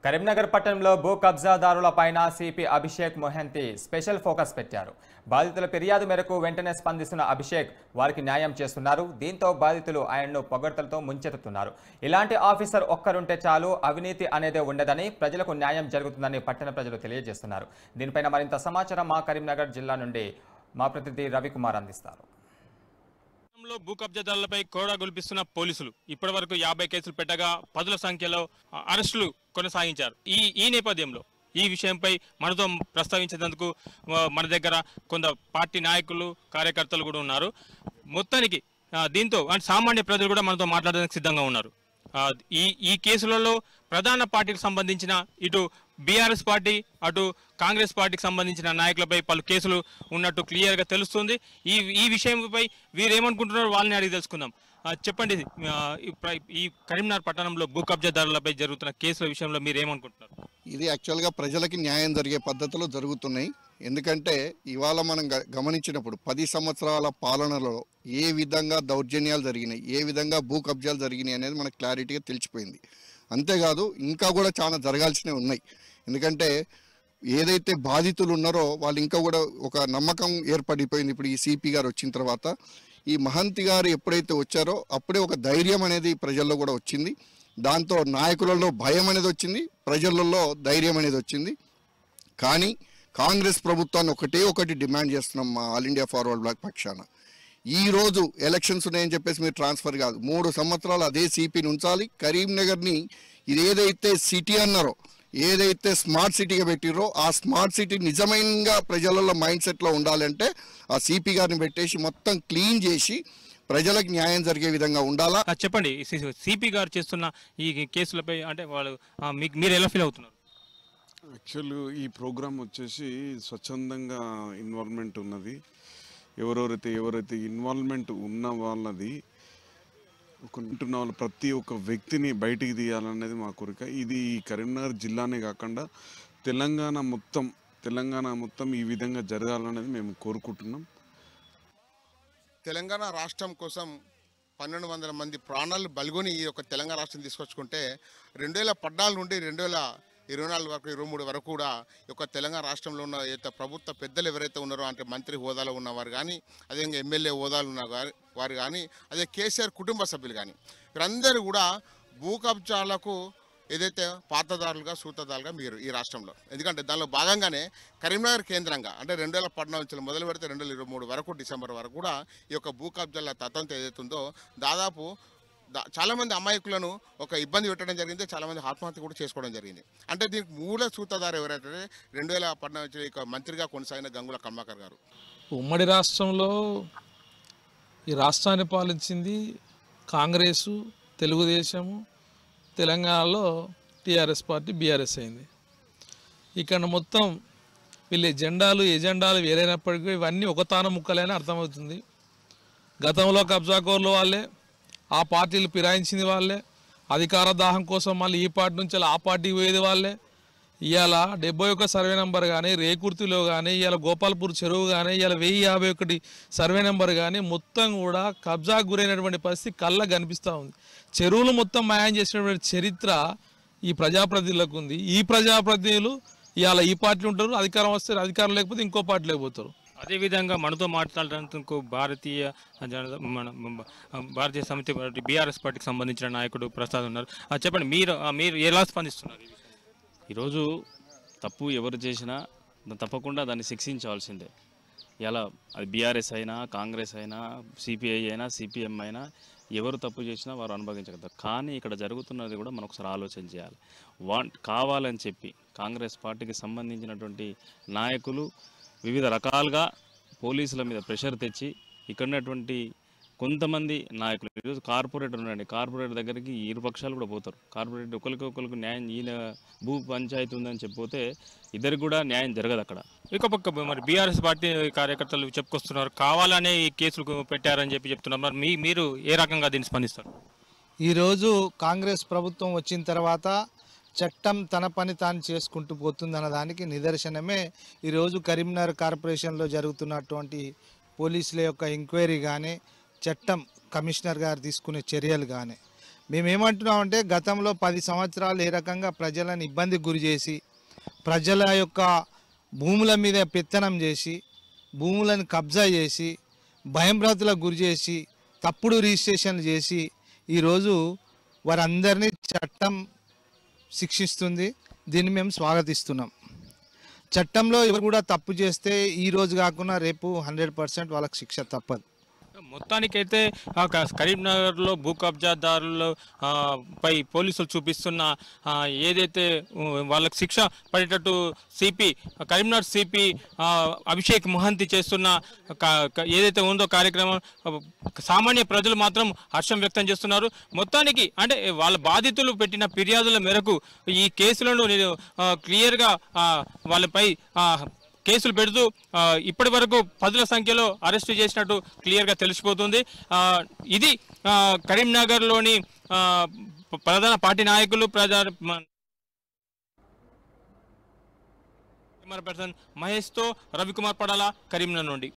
కరీంనగర్ పట్టణంలో భూ కబ్జాదారులపైన CP Abhishek Mohanty special focus పెట్టారు. బాధితుల ఫిర్యాదు మేరకు వెంటనే స్పందిస్తున్న అభిషేక్ వారికి న్యాయం చేస్తున్నారు. దీంతో బాధితులు ఆయన్ను పొగడ్తలతో ముంచెత్తుతున్నారు. ఇలాంటి ఆఫీసర్ ఒక్కరుంటే చాలు, అవినీతి అనేదే ఉండదని, ప్రజలకు న్యాయం జరుగుతుందని పట్టణ ప్రజలు తెలియజేస్తున్నారు. దీనిపైన మరింత సమాచారం మా కరీంనగర్ జిల్లా నుండి మా ప్రతినిధి రవికుమార్ అందిస్తారు. భూ కబ్జాదారులపై కోడా గొలిపిస్తున్న పోలీసులు ఇప్పటి వరకు 50 కేసులు పెట్టగా పదుల సంఖ్యలో అరెస్టులు కొనసాగించారు. ఈ నేపథ్యంలో ఈ విషయంపై మనతో ప్రస్తావించేందుకు మన దగ్గర కొంత పార్టీ నాయకులు, కార్యకర్తలు కూడా ఉన్నారు. మొత్తానికి దీంతో సామాన్య ప్రజలు కూడా మనతో మాట్లాడడానికి సిద్ధంగా ఉన్నారు. ఈ కేసులలో ప్రధాన పార్టీకి సంబంధించిన ఇటు బీఆర్ఎస్ పార్టీ, అటు కాంగ్రెస్ పార్టీకి సంబంధించిన నాయకులపై పలు కేసులు ఉన్నట్టు క్లియర్గా తెలుస్తుంది. ఈ విషయంపై వీరేమనుకుంటున్నారో వాళ్ళని అడిగి తెలుసుకుందాం. చెప్పండి, ఈ కరీంనగర్ పట్టణంలో భూ కబ్జాదారులపై జరుగుతున్న కేసుల విషయంలో మీరు ఏమనుకుంటున్నారు? ఇది యాక్చువల్గా ప్రజలకి న్యాయం జరిగే పద్ధతిలో జరుగుతున్నాయి. ఎందుకంటే ఇవాళ మనం గమనించినప్పుడు 10 సంవత్సరాల పాలనలో ఏ విధంగా దౌర్జన్యాలు జరిగినాయి, ఏ విధంగా భూ కబ్జాలు జరిగినాయి అనేది మనకు క్లారిటీగా తెలిసిపోయింది. అంతేకాదు ఇంకా కూడా చాలా జరగాల్సినవి ఉన్నాయి. ఎందుకంటే ఏదైతే బాధితులు ఉన్నారో వాళ్ళు ఇంకా కూడా ఒక నమ్మకం ఏర్పడిపోయింది. ఇప్పుడు ఈ సిపి గారు వచ్చిన తర్వాత, ఈ మహంతి గారు ఎప్పుడైతే వచ్చారో అప్పుడే ఒక ధైర్యం అనేది ప్రజల్లో కూడా వచ్చింది. దాంతో నాయకులలో భయం అనేది వచ్చింది, ప్రజలలో ధైర్యం అనేది వచ్చింది. కానీ కాంగ్రెస్ ప్రభుత్వాన్ని ఒకటి డిమాండ్ చేస్తున్నాం మా ఆల్ ఇండియా ఫార్వర్డ్ బ్లాక్ పక్షాన. ఈరోజు ఎలక్షన్స్ ఉన్నాయని చెప్పేసి మీరు ట్రాన్స్ఫర్ కాదు, 3 సంవత్సరాలు అదే సిపిని ఉంచాలి. కరీంనగర్ని ఇది ఏదైతే సిటీ అన్నారో, ఏదైతే స్మార్ట్ సిటీగా పెట్టిరో ఆ స్మార్ట్ సిటీ నిజమైనగా ప్రజలలో మైండ్ సెట్లో ఉండాలంటే ఆ సిపి గారిని పెట్టేసి మొత్తం క్లీన్ చేసి ప్రజలకు న్యాయం జరిగే విధంగా ఉండాలా. చెప్పండి, సిపి గారు చేస్తున్న ఈ కేసులపై అంటే వాళ్ళు మీరు ఎలా ఫీల్ అవుతున్నారు? యాక్చువల్ ఈ ప్రోగ్రామ్ వచ్చేసి స్వచ్ఛందంగా ఇన్వాల్వ్మెంట్ ఉన్నది. ఎవరైతే ఇన్వాల్వ్మెంట్ ఉన్న వాళ్ళది ఉంటున్న వాళ్ళు ప్రతి ఒక్క వ్యక్తిని బయటికి తీయాలనేది మా కోరిక. ఇది కరీంనగర్ జిల్లానే కాకుండా తెలంగాణ మొత్తం ఈ విధంగా జరగాలనేది మేము కోరుకుంటున్నాం. తెలంగాణ రాష్ట్రం కోసం 1200 మంది ప్రాణాలు బలిగొని ఈ యొక్క తెలంగాణ రాష్ట్రం తీసుకొచ్చుకుంటే 2014 నుండి 2024 వరకు 23 వరకు కూడా ఈ యొక్క తెలంగాణ రాష్ట్రంలో ఉన్న ప్రభుత్వ పెద్దలు ఎవరైతే ఉన్నారో, అంటే మంత్రి హోదాలో ఉన్నవారు కానీ, అదేవిధంగా ఎమ్మెల్యే హోదాలు ఉన్న వారు కానీ, అదే కేసీఆర్ కుటుంబ సభ్యులు కానీ, వీరందరూ కూడా భూ కబ్జాలకు ఏదైతే పాతదారులుగా సూతదారులుగా మీరు ఈ రాష్ట్రంలో. ఎందుకంటే దానిలో భాగంగానే కరీంనగర్ కేంద్రంగా అంటే 2014 నుంచి మొదలు పెడితే 2023 వరకు డిసెంబర్ వరకు కూడా ఈ యొక్క భూ కబ్జాల తతంతో ఏదైతే ఉందో దాదాపు చాలామంది అమాయకులను ఒక ఇబ్బంది పెట్టడం జరిగింది. చాలామంది ఆత్మహత్య కూడా చేసుకోవడం జరిగింది. అంటే దీనికి మూల సూత్రధార ఎవరైతే 2014 నుంచి మంత్రిగా కొనసాగిన గంగుల కమలాకర్ గారు. ఉమ్మడి రాష్ట్రంలో ఈ రాష్ట్రాన్ని పాలించింది కాంగ్రెసు, తెలుగుదేశము, తెలంగాణలో టీఆర్ఎస్ పార్టీ బీఆర్ఎస్ అయింది. ఇక్కడ మొత్తం వీళ్ళ ఎజెండాలు వేరైనప్పటికీ ఇవన్నీ ఒక తాను ముక్కలేని అర్థమవుతుంది. గతంలో కబ్జాకోర్లు వాళ్ళే, ఆ పార్టీలు ఫిరాయించింది వాళ్ళే, అధికార దాహం కోసం మళ్ళీ ఈ పార్టీ నుంచి ఆ పార్టీకి పోయేది వాళ్ళే. ఇవాళ 71 సర్వే నెంబర్ కానీ, రేకుర్తిలో కానీ, ఇవాళ గోపాల్పూర్ చెరువు కానీ, ఇవాళ 1051 సర్వే నెంబర్ కానీ మొత్తం కూడా కబ్జాకు గురైనటువంటి పరిస్థితి కళ్ళకు కనిపిస్తూ ఉంది. చెరువులు మొత్తం మాయం చేసినటువంటి చరిత్ర ఈ ప్రజాప్రతినిధులకు ఉంది. ఈ ప్రజాప్రతినిధులు ఇవాళ ఈ పార్టీలు ఉంటారు, అధికారం వస్తే అధికారం లేకపోతే ఇంకో పార్టీ లేకపోతారు. అదేవిధంగా మనతో మాట్లాడడానికి భారతీయ సమితి బీఆర్ఎస్ పార్టీకి సంబంధించిన నాయకుడు ప్రసాద్ ఉన్నారు. చెప్పండి, మీరు ఎలా స్పందిస్తున్నారు? ఈరోజు తప్పు ఎవరు చేసినా తప్పకుండా దాన్ని శిక్షించాల్సిందే. ఇలా అది బీఆర్ఎస్ అయినా, కాంగ్రెస్ అయినా, సిపిఐ అయినా, సిపిఎం అయినా ఎవరు తప్పు చేసినా వారు అనుభవించగలుగుతారు. కానీ ఇక్కడ జరుగుతున్నది కూడా మనం ఒకసారి ఆలోచన చేయాలి. కావాలని చెప్పి కాంగ్రెస్ పార్టీకి సంబంధించినటువంటి నాయకులు వివిధ రకాలుగా పోలీసుల మీద ప్రెషర్ తెచ్చి ఇక్కడ ఉన్నటువంటి కొంతమంది నాయకులు ఈరోజు కార్పొరేటర్ ఉండండి, కార్పొరేటర్ దగ్గరికి ఇరు పక్షాలు కూడా పోతారు. కార్పొరేటర్ ఒకరికి న్యాయం, ఈయన భూ పంచాయతీ ఉందని చెప్పిపోతే ఇద్దరికి కూడా న్యాయం జరగదు అక్కడ. ఇక పక్క మరి బీఆర్ఎస్ పార్టీ కార్యకర్తలు చెప్పుకొస్తున్నారు, కావాలనే ఈ కేసులు పెట్టారని చెప్తున్నారు. మరి మీరు ఏ రకంగా దీన్ని స్పందిస్తారు? ఈరోజు కాంగ్రెస్ ప్రభుత్వం వచ్చిన తర్వాత చట్టం తన పని తాను చేసుకుంటూ పోతుందన్న దానికి నిదర్శనమే ఈరోజు కరీంనగర్ కార్పొరేషన్లో జరుగుతున్నటువంటి పోలీసుల యొక్క ఎంక్వైరీ కానీ, చట్టం కమిషనర్ గారు తీసుకునే చర్యలు కానీ, మేమేమంటున్నామంటే గతంలో 10 సంవత్సరాలు ఏ రకంగా ప్రజలను ఇబ్బందికి గురి చేసి ప్రజల యొక్క భూముల మీద పెత్తనం చేసి భూములను కబ్జా చేసి భయంభ్రాంతులకు గురి చేసి తప్పుడు రిజిస్ట్రేషన్లు చేసి ఈరోజు వారందరినీ చట్టం శిక్షిస్తుంది. దీన్ని మేము స్వాగతిస్తున్నాం. చట్టంలో ఎవరు కూడా తప్పు చేస్తే ఈ రోజు కాకుండా రేపు 100% వాళ్ళకి శిక్ష తప్పదు. మొత్తానికైతే కరీంనగర్లో భూ కబ్జాదారుల పై పోలీసులు చూపిస్తున్న ఏదైతే వాళ్ళకి శిక్ష పడేటట్టు కరీంనగర్ సిపి అభిషేక్ మొహంతి చేస్తున్న ఏదైతే ఉందో కార్యక్రమం సామాన్య ప్రజలు మాత్రం హర్షం వ్యక్తం చేస్తున్నారు. మొత్తానికి అంటే వాళ్ళ బాధితులు పెట్టిన ఫిర్యాదుల మేరకు ఈ కేసులను క్లియర్గా వాళ్ళపై కేసులు పెడుతూ ఇప్పటి వరకు 10ల సంఖ్యలో అరెస్టు చేసినట్టు క్లియర్గా తెలిసిపోతుంది. ఇది కరీంనగర్లోని ప్రధాన పార్టీ నాయకులు కెమెరా పర్సన్ మహేష్తో రవికుమార్ పడాల, కరీంనగర్ నుండి.